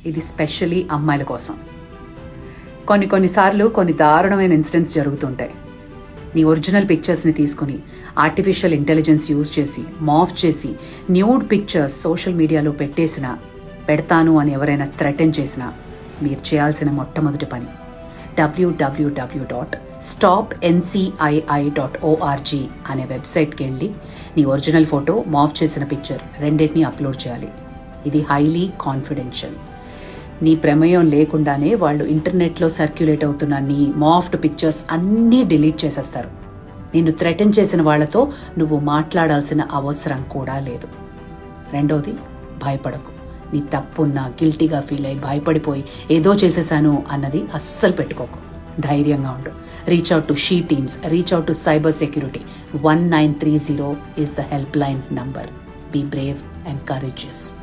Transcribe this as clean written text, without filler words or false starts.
ఇది స్పెషల్లీ అమ్మాయిల కోసం. కొన్నిసార్లు కొన్ని దారుణమైన ఇన్సిడెంట్స్ జరుగుతుంటాయి. నీ ఒరిజినల్ పిక్చర్స్ని తీసుకుని ఆర్టిఫిషియల్ ఇంటెలిజెన్స్ యూజ్ చేసి మాఫ్ చేసి న్యూడ్ పిక్చర్స్ సోషల్ మీడియాలో పెడతాను అని ఎవరైనా థ్రెటన్ చేసినా మీరు చేయాల్సిన మొట్టమొదటి పని www.stopncii.org అనే వెబ్సైట్కి వెళ్ళి నీ ఒరిజినల్ ఫోటో, మాఫ్ చేసిన పిక్చర్ రెండింటినీ అప్లోడ్ చేయాలి. ఇది హైలీ కాన్ఫిడెన్షియల్. నీ ప్రమేయం లేకుండానే వాళ్ళు ఇంటర్నెట్లో సర్క్యులేట్ అవుతున్న నీ మాఫ్డ్ పిక్చర్స్ అన్నీ డిలీట్ చేసేస్తారు. నిన్ను థ్రెటన్ చేసిన వాళ్లతో నువ్వు మాట్లాడాల్సిన అవసరం కూడా లేదు. రెండోది, భయపడకు. నీ తప్పున్నా గిల్టీగా ఫీల్ అయ్యి భయపడిపోయి ఏదో చేసేసాను అన్నది అస్సలు పెట్టుకోకు. ధైర్యంగా ఉండు. Reach out to she teams, reach out to cyber security. 1930 is the helpline number. Be brave and courageous.